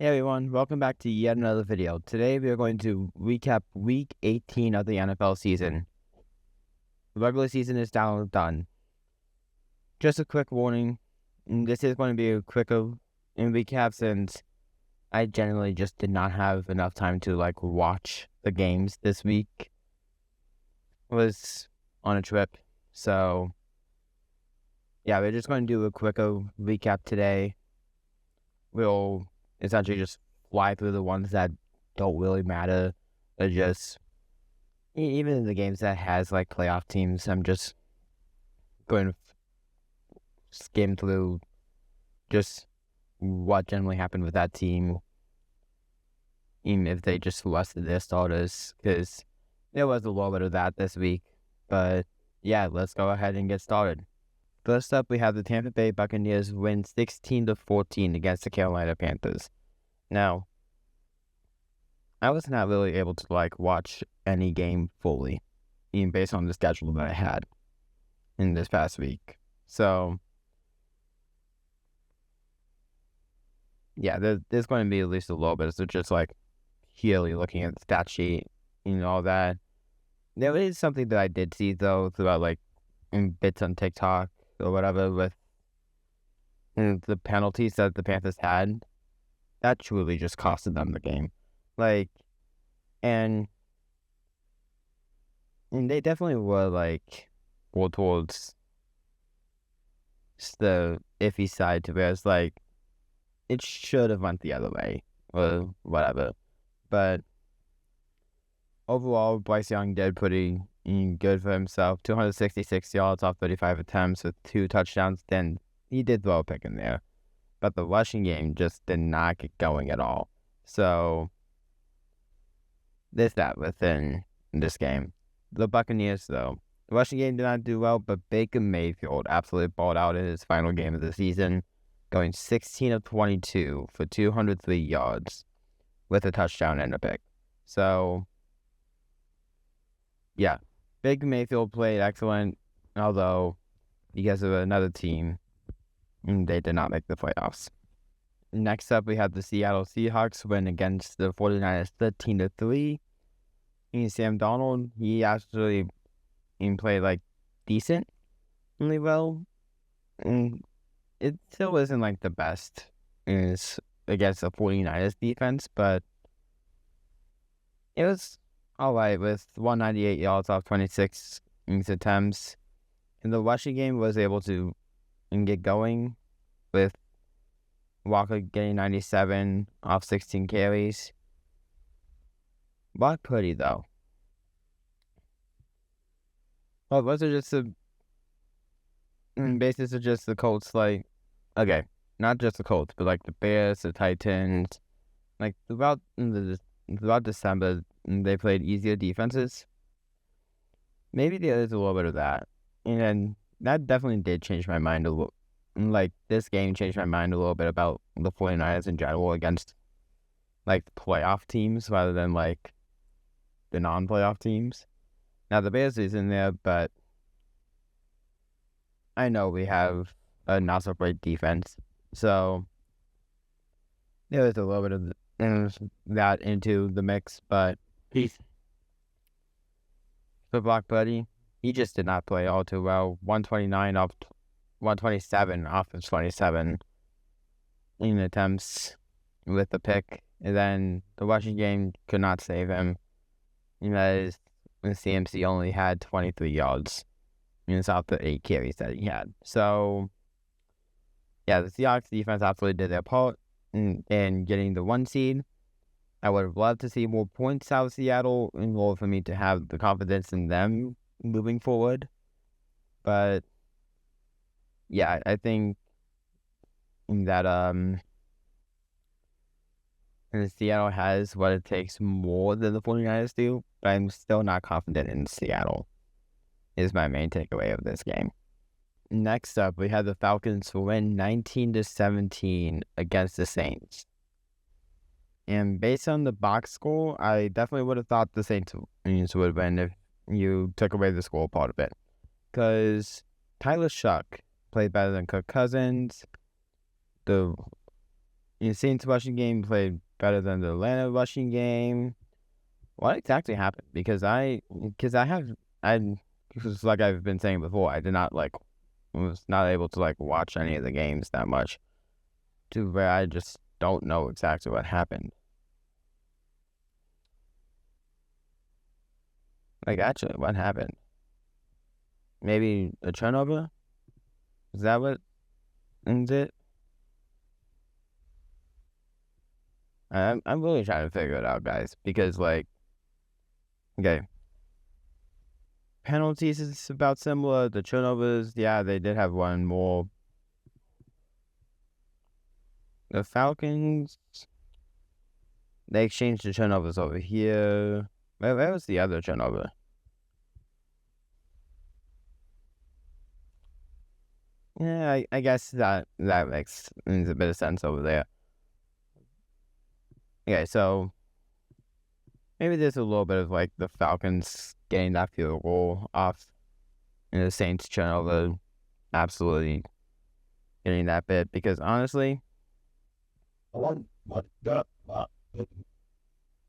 Hey everyone, welcome back to yet another video. Today we are going to recap week 18 of the NFL season. The regular season is now done. Just a quick warning, this is going to be a quicker recap since I generally just did not have enough time to watch the games this week. I was on a trip, so yeah, we're just going to do a quicker recap today. We'll essentially just fly through the ones that don't really matter. They're just even in the games that has playoff teams. I'm just going to skim through just what generally happened with that team, even if they just rested their starters, because there was a little bit of that this week. But yeah, let's go ahead and get started. First up, we have the Tampa Bay Buccaneers win 16-14 against the Carolina Panthers. Now, I was not really able to watch any game fully, even based on the schedule that I had in this past week. So, yeah, there's going to be at least a little bit. So just purely looking at the stat sheet and all that. There is something that I did see though throughout in bits on TikTok or whatever with the penalties that the Panthers had. That truly just costed them the game. And they definitely were more towards the iffy side to where it's it should have went the other way or whatever. But overall, Bryce Young did pretty good for himself. 266 yards off 35 attempts with 2 touchdowns. Then he did throw a pick in there. But the rushing game just did not get going at all. So there's that within this game. The Buccaneers, though, the rushing game did not do well, but Baker Mayfield absolutely balled out in his final game of the season, going 16 of 22 for 203 yards with a touchdown and a pick. So, yeah, Baker Mayfield played excellent, although because of another team, they did not make the playoffs. Next up, we have the Seattle Seahawks win against the 49ers 13-3. And Sam Darnold, he actually played decently well. And it still isn't the best is against the 49ers defense, but it was alright with 198 yards off 26 attempts. And the rushing game was able to get going with Walker getting 97 off 16 carries. Brock Purdy, though. Well, was it just basis of just the Colts, okay, not just the Colts, but the Bears, the Titans, throughout December, they played easier defenses. Maybe there is a little bit of that. And that definitely did change my mind a little. This game changed my mind a little bit about the 49ers in general against, playoff teams rather than, the non-playoff teams. Now, the Bears is in there, but I know we have a not-so-great defense. So, there was a little bit of that into the mix, but for Brock Purdy, he just did not play all too well. 129 off 127 off of 27 in attempts with the pick. And then the rushing game could not save him. As CMC only had 23 yards. It's off the 8 carries that he had. So, yeah, the Seahawks defense absolutely did their part in getting the 1 seed. I would have loved to see more points out of Seattle in order for me to have the confidence in them moving forward. But yeah, I think that Seattle has what it takes more than the 49ers do, but I'm still not confident in Seattle, is my main takeaway of this game. Next up, we have the Falcons win 19-17 against the Saints. And based on the box score, I definitely would have thought the Saints would win if you took away the score part of it. Because Tyler Shuck played better than Kirk Cousins. The the Saints rushing game played better than the Atlanta rushing game. What exactly happened? Because I because like I've been saying before, I was not able to watch any of the games that much, to where I just don't know exactly what happened. Actually, what happened? Maybe a turnover? Is that what is it? I'm really trying to figure it out, guys, because okay, penalties is about similar. The turnovers, yeah, they did have one more. The Falcons, they exchanged the turnovers over here. Where was the other turnover? Yeah, I guess that makes a bit of sense over there. Okay, so maybe there's a little bit of the Falcons getting that field goal off, and the Saints turnover absolutely getting that bit, because honestly,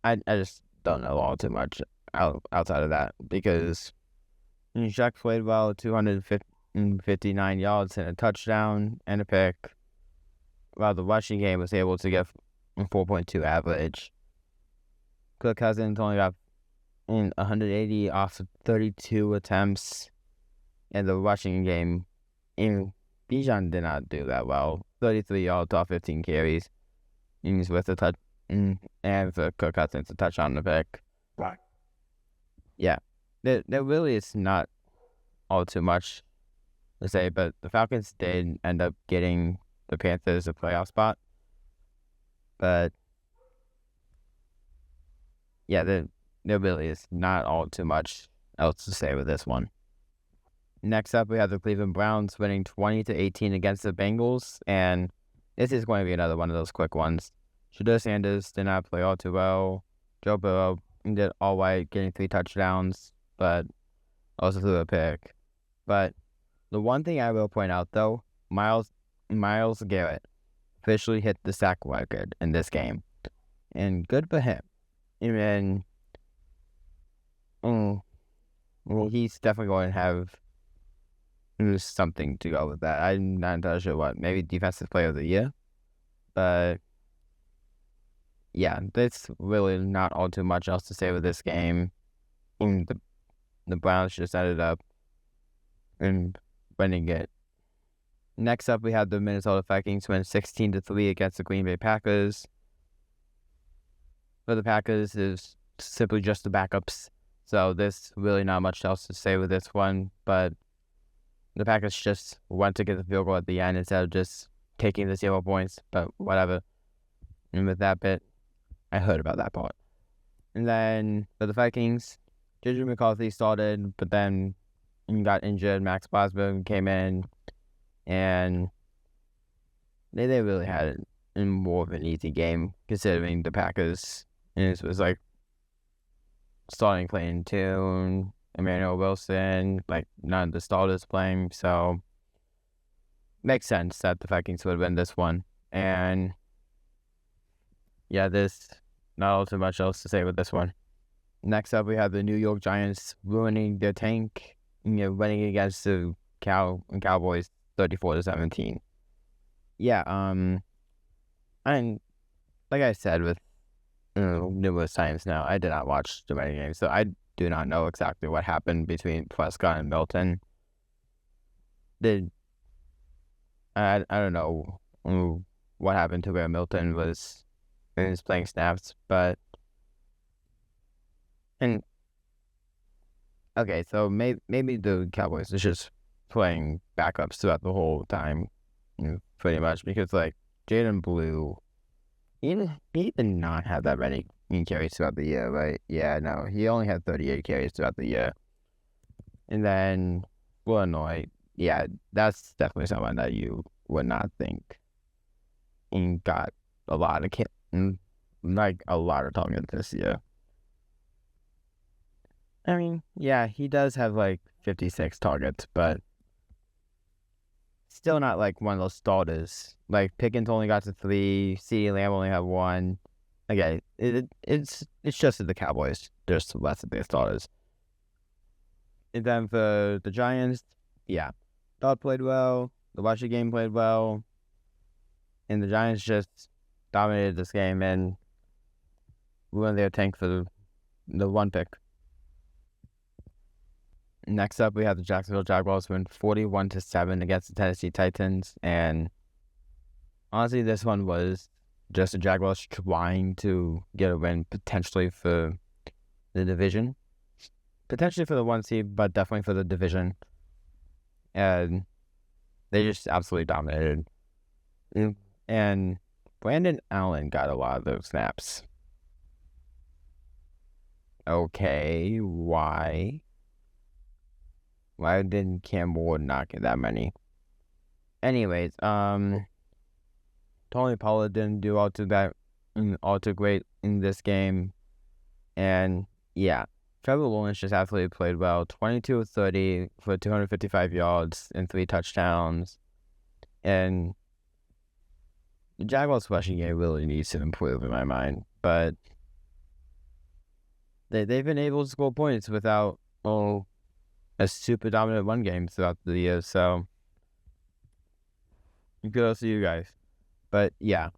I just don't know all too much outside of that, because Jacques played well, 259 yards and a touchdown and a pick, while the rushing game was able to get a 4.2 average. Kirk Cousins only got 180 off of 32 attempts, and the rushing game, Bijan did not do that well. 33 yards off 15 carries. He's with a touch, and for Kirk Cousins a touchdown and a pick. Right. Yeah, there really is not all too much to say, but the Falcons did end up getting the Panthers a playoff spot. But yeah, there really is not all too much else to say with this one. Next up, we have the Cleveland Browns winning 20-18 against the Bengals, and this is going to be another one of those quick ones. Shedeur Sanders did not play all too well. Joe Burrow did all right, getting 3 touchdowns, but also threw a pick. But the one thing I will point out, though, Myles Garrett officially hit the sack record in this game, and good for him. And well, he's definitely going to have something to go with that. I'm not entirely sure what. Maybe Defensive Player of the Year. But yeah, there's really not all too much else to say with this game. The Browns just ended up winning it. Next up, we have the Minnesota Vikings win 16-3 against the Green Bay Packers. For the Packers, is simply just the backups, so there's really not much else to say with this one. But the Packers just went to get the field goal at the end instead of just taking the 0 points, but whatever. And with that bit, I heard about that part. And then for the Vikings, JJ McCarthy started, but then he got injured. Max Bosberg came in, and they really had more of an easy game, considering the Packers. And it was starting Clayton Tune, Emmanuel Wilson, none of the starters playing, so makes sense that the Vikings would win this one. And yeah, there's not all too much else to say with this one. Next up, we have the New York Giants ruining their tank, winning against the Cowboys 34-17. Yeah, and like I said with numerous times now, I did not watch too many games, so I do not know exactly what happened between Prescott and Milton. I don't know what happened to where Milton was playing snaps, but okay, so maybe the Cowboys is just playing backups throughout the whole time, pretty much, because Jaden Blue, he did not have that many carries throughout the year, right? Yeah, no, he only had 38 carries throughout the year. And then Illinois, yeah, that's definitely someone that you would not think he got a lot of a lot of targets this year. I mean, yeah, he does have 56 targets, but still not like one of those starters. Like Pickens only got to 3, CeeDee Lamb only had 1. Okay, it's just that the Cowboys just less of their starters. And then for the Giants, yeah, Dodd played well. The Washington game played well, and the Giants just dominated this game and ruined their tank for the 1 pick. Next up, we have the Jacksonville Jaguars win 41-7 against the Tennessee Titans, and honestly, this one was just the Jaguars trying to get a win, potentially for the division, potentially for the 1 seed, but definitely for the division, and they just absolutely dominated. And Brandon Allen got a lot of those snaps. Okay, why? Why didn't Cam Ward not get that many? Anyways, Tony Pollard didn't do all too great in this game. And yeah, Trevor Lawrence just absolutely played well. 22 of 30 for 255 yards and 3 touchdowns. And the Jaguars rushing game really needs to improve in my mind. But they've been able to score points without a super dominant run game throughout the year. So kudos to you guys. But yeah,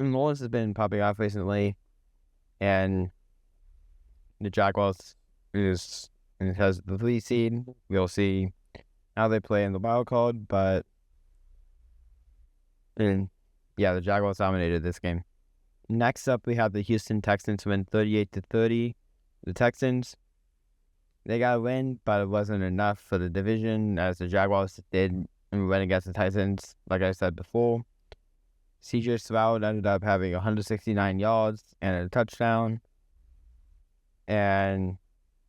Lawrence has been popping off recently, and the Jaguars has the 3 seed. We'll see how they play in the wild card, but yeah, the Jaguars dominated this game. Next up, we have the Houston Texans win 38-30. The Texans, they got a win, but it wasn't enough for the division, as the Jaguars did win against the Titans, like I said before. C.J. Stroud ended up having 169 yards and a touchdown. And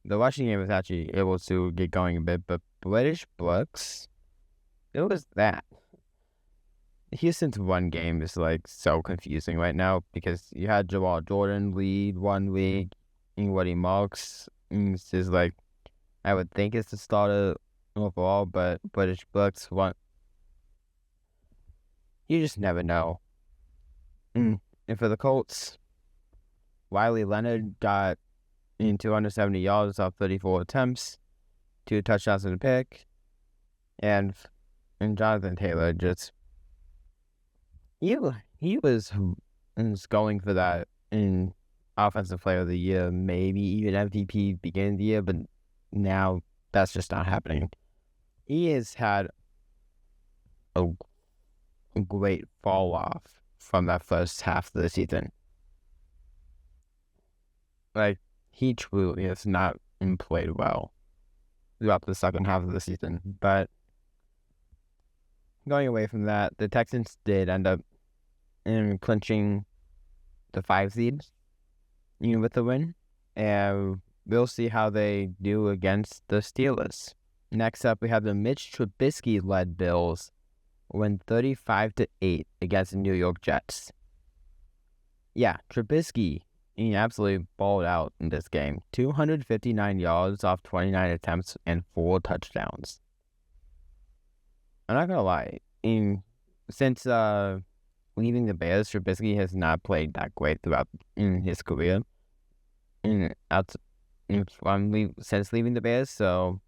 the rushing game was actually able to get going a bit, but British Brooks, it was that. Houston's run game is like so confusing right now because you had Jamal Jordan lead 1 week, and Woody Marks is like, I would think it's the starter overall, but British Brooks, you just never know. And for the Colts, Riley Leonard got 270 yards off 34 attempts, 2 touchdowns and a pick, and Jonathan Taylor just he was going for that in Offensive Player of the Year, maybe even MVP beginning of the year, but now that's just not happening. He has had a great fall off from that first half of the season. Like, he truly has not played well throughout the second half of the season. But going away from that, the Texans did end up clinching the 5 seed with the win. And we'll see how they do against the Steelers. Next up, we have the Mitch Trubisky-led Bills win 35-8 against the New York Jets. Yeah, Trubisky, he absolutely balled out in this game. 259 yards off 29 attempts and 4 touchdowns. I'm not gonna lie, since leaving the Bears, Trubisky has not played that great throughout his career. Since leaving the Bears, so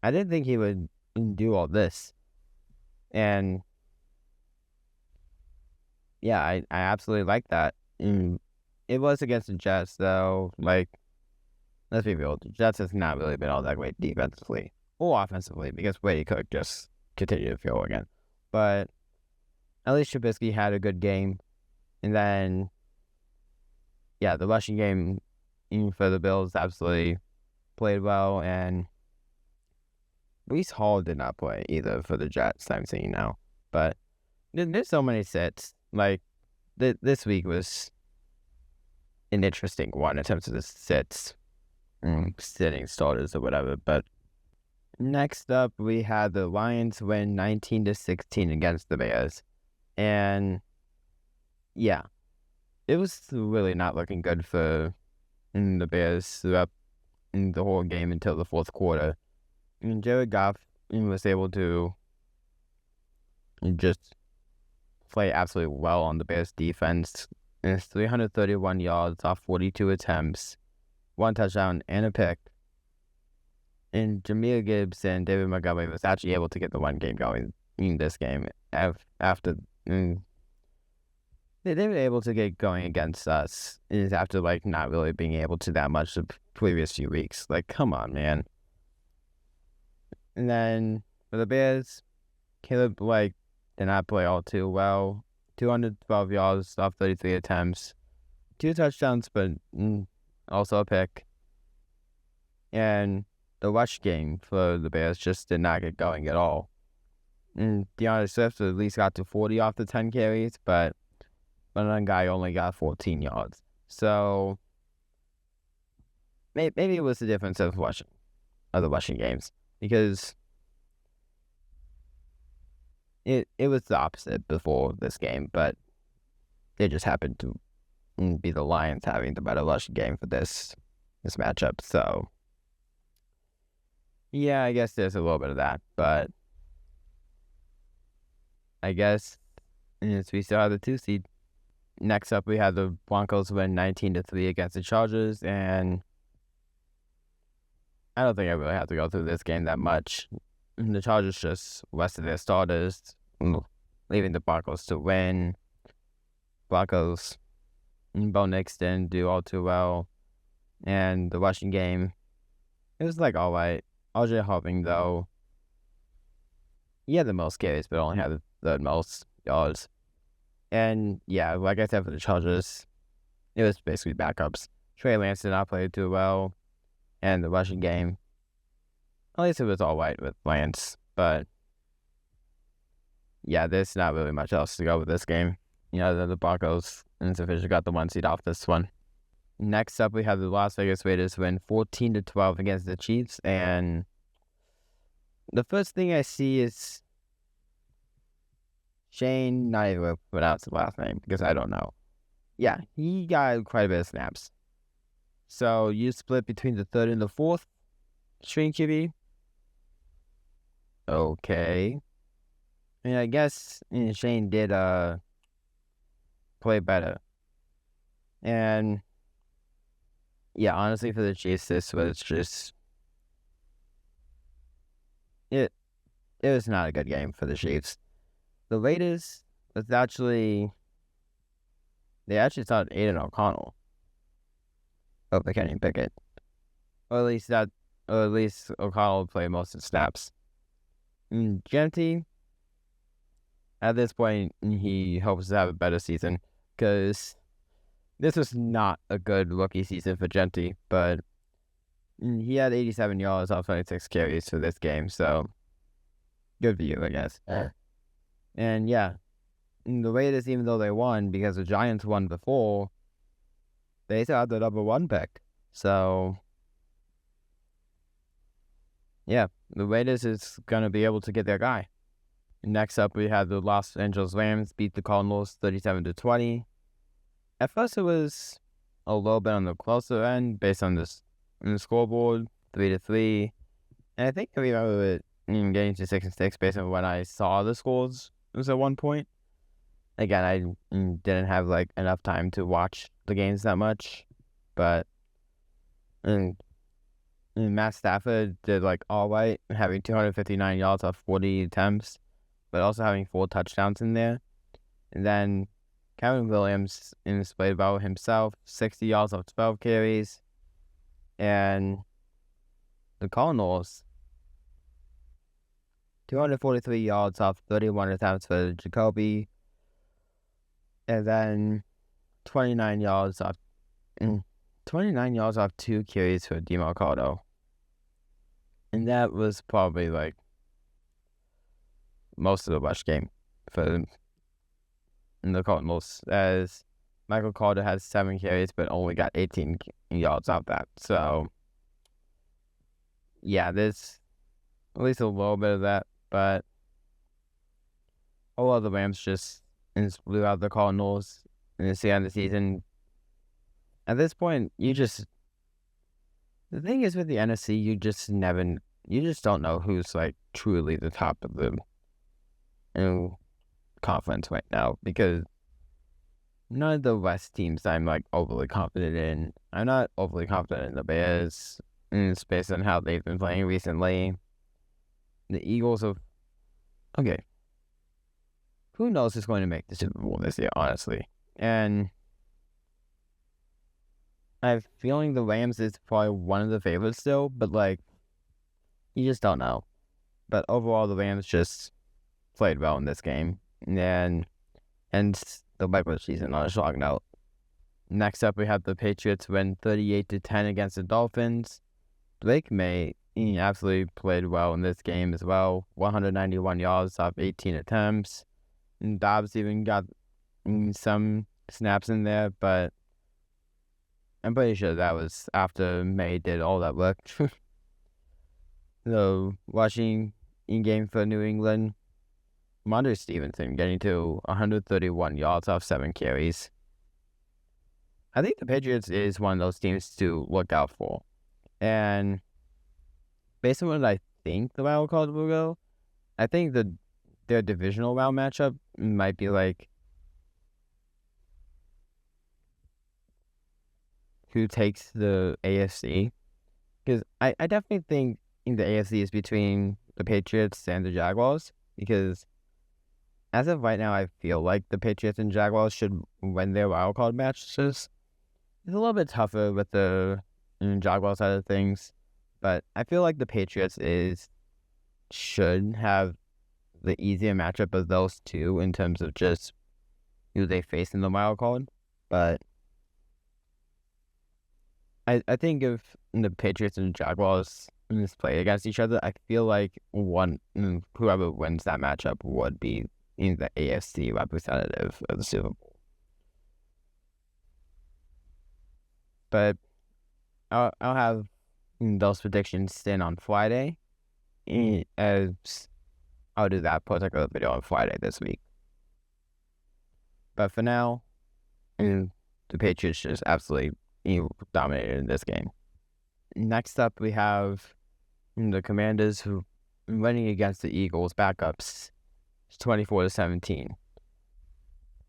I didn't think he would do all this. And yeah, I absolutely like that. It was against the Jets, though. Like, let's be real, the Jets has not really been all that great defensively or offensively because Brady Cook just continued to fail again. But at least Trubisky had a good game. And then, yeah, the rushing game for the Bills absolutely played well. And Breece Hall did not play either for the Jets, I'm seeing now. But there's so many sits. Like, this week was an interesting one in terms of the sits, sitting starters or whatever. But next up, we had the Lions win 19-16 against the Bears. And yeah, it was really not looking good for the Bears throughout the whole game until the fourth quarter. Jared Goff was able to just play absolutely well on the Bears defense. And it's 331 yards off 42 attempts, 1 touchdown, and a pick. And Jahmyr Gibbs and David Montgomery was actually able to get the one game going in this game after they were able to get going against us after not really being able to that much the previous few weeks. Come on, man. And then for the Bears, Caleb did not play all too well. 212 yards off 33 attempts, 2 touchdowns, but also a pick. And the rush game for the Bears just did not get going at all. And DeAndre Swift at least got to 40 off the 10 carries, but another guy only got 14 yards. So maybe it was the difference of the rushing games, because it was the opposite before this game, but it just happened to be the Lions having the better rushing game for this matchup. So yeah, I guess there's a little bit of that, but I guess we still have the 2 seed. Next up, we had the Broncos win 19-3 against the Chargers, and I don't think I really have to go through this game that much. The Chargers just rested their starters, leaving the Broncos to win. Broncos, Bo Nix didn't do all too well, and the rushing game, it was all right. RJ Harving, though, he had the most carries, but only had the most yards. And yeah, like I said, for the Chargers, it was basically backups. Trey Lance did not play too well, and the rushing game, at least it was all right with Lance. But yeah, there's not really much else to go with this game. The Broncos officially got the 1 seed off this one. Next up, we have the Las Vegas Raiders win 14-12 against the Chiefs, and the first thing I see is Shane, not even going to pronounce his last name because I don't know. Yeah, he got quite a bit of snaps. So you split between the 3rd and the 4th string QB. Okay. And I guess Shane did play better. And yeah, honestly, for the Chiefs, this was just it was not a good game for the Chiefs. The Raiders was they actually started Aiden O'Connell over Kenny Pickett. Or at least O'Connell played most of the snaps. Gentry, at this point, he hopes to have a better season, because this was not a good rookie season for Gentry, but he had 87 yards off 26 carries for this game, so good for you, I guess. And yeah, the Raiders, even though they won, because the Giants won before, they still had the number 1 pick. So yeah, the Raiders is going to be able to get their guy. Next up, we had the Los Angeles Rams beat the Cardinals 37-20. At first, it was a little bit on the closer end based on the scoreboard, 3-3. And I think I remember it getting to 6-6 based on when I saw the scores. It was at one point. Again, I didn't have enough time to watch the games that much, but Matt Stafford did all right, having 259 yards off 40 attempts, but also having 4 touchdowns in there. And then Kevin Williams played about himself, 60 yards off 12 carries. And the Cardinals, 243 yards off 31 attempts for Jacoby. And then 29 yards off 2 carries for DeMarcado. And that was probably most of the rush game for the Cardinals, as Michael Carter had 7 carries but only got 18 yards off that. So yeah, there's at least a little bit of that, but all of the Rams just blew out the Cardinals in the end of the season. At this point, the thing is with the NFC, you just never you just don't know who's like truly the top of the conference right now, because none of the West teams I'm like overly confident in. I'm not overly confident in the Bears, it's based on how they've been playing recently. The Eagles have okay. Who knows who's going to make the Super Bowl this year, honestly. And I have a feeling the Rams is probably one of the favorites still, but like, you just don't know. But overall, the Rams just played well in this game, and the regular season on a strong note. Next up, we have the Patriots win 38-10 against the Dolphins. Drake May absolutely played well in this game as well. 191 yards off 18 attempts. And Dobbs even got some snaps in there, but I'm pretty sure that was after May did all that work. So, watching in-game for New England, Ramondre Stevenson getting to 131 yards off 7 carries. I think the Patriots is one of those teams to look out for. And based on what I think the wild card will go, I think their divisional round matchup might be like who takes the AFC. Because I definitely think the AFC is between the Patriots and the Jaguars. Because as of right now, I feel like the Patriots and Jaguars should win their wild card matches. It's a little bit tougher with the Jaguar side of things, but I feel like the Patriots should have the easier matchup of those two in terms of just who they face in the wild card. But I think if the Patriots and Jaguars play against each other, I feel like whoever wins that matchup would be in the AFC representative of the Super Bowl. But I'll have those predictions stand on Friday, as I'll do that particular video on Friday this week. But for now, the Patriots just absolutely dominated in this game. Next up, we have the Commanders who winning against the Eagles backups 24-17.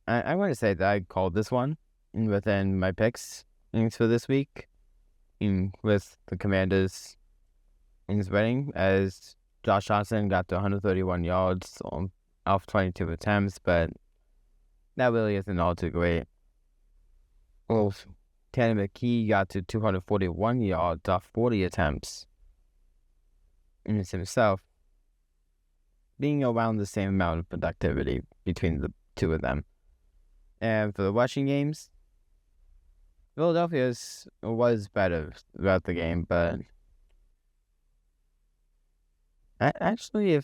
I want to say that I called this one within my picks for this week with the Commanders winning, as Josh Johnson got to 131 yards off 22 attempts, but that really isn't all too great. Well, Tanner McKee got to 241 yards off 40 attempts. And it's himself being around the same amount of productivity between the two of them. And for the rushing games, Philadelphia's was better throughout the game, but actually, I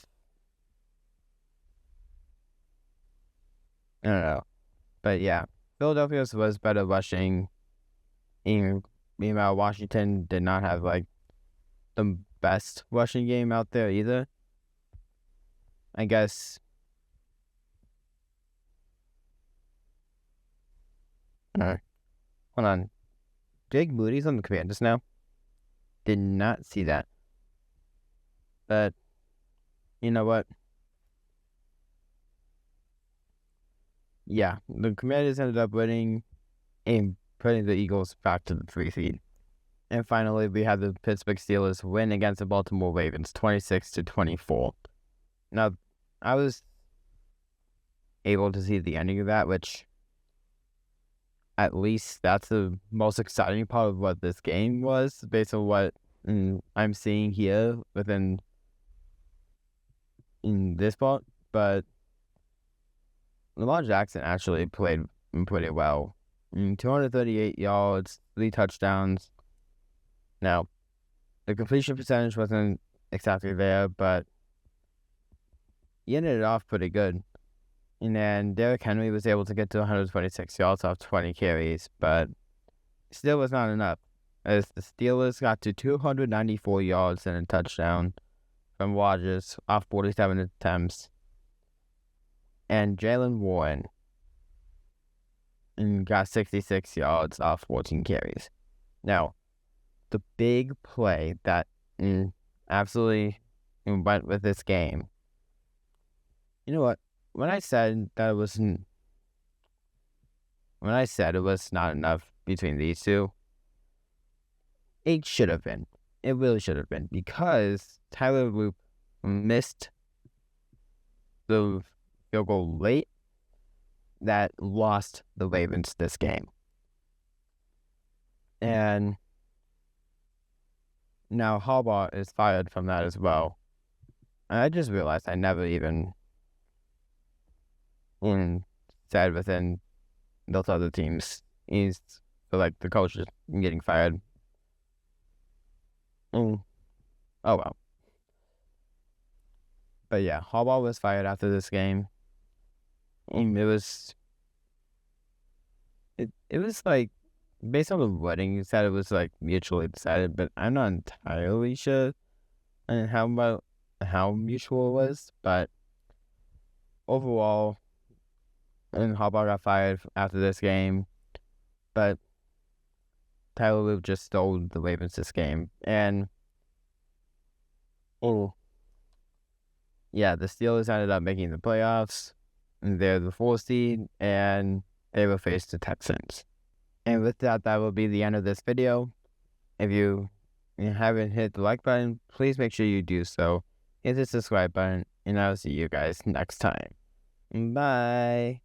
don't know. But yeah, Philadelphia's was better rushing. Meanwhile, Washington did not have like the best rushing game out there either. I guess. Hold on. Jake Moody's on the Commanders now. Did not see that. But you know what? Yeah, the Commanders ended up winning and putting the Eagles back to the 3 seed. And finally, we had the Pittsburgh Steelers win against the Baltimore Ravens 26-24. Now, I was able to see the ending of that, which at least that's the most exciting part of what this game was, based on what I'm seeing here within this part. But Lamar Jackson actually played pretty well. 238 yards, 3 touchdowns. Now, the completion percentage wasn't exactly there, but he ended it off pretty good. And then Derrick Henry was able to get to 126 yards off 20 carries, but still was not enough, as the Steelers got to 294 yards and a touchdown from Rodgers off 47 attempts. And Jaylen Warren got 66 yards off 14 carries. Now, the big play that absolutely went with this game. You know what? When I said it was not enough between these two, it should have been. It really should have been, because Tyler Loop missed the field goal late that lost the Ravens this game. And now Harbaugh is fired from that as well. And I just realized I never even said within those other teams is like the coach is getting fired. Oh well. But yeah, Harbaugh was fired after this game. And it was like, based on the wording, you said it was like mutually decided, but I'm not entirely sure and how mutual it was. But overall, and Harbaugh got fired after this game, but Tyler Loop just stole the Ravens this game. And yeah, the Steelers ended up making the playoffs. And they're the 4th seed, and they will face the Texans. And with that, that will be the end of this video. If you haven't hit the like button, please make sure you do so. Hit the subscribe button, and I'll see you guys next time. Bye.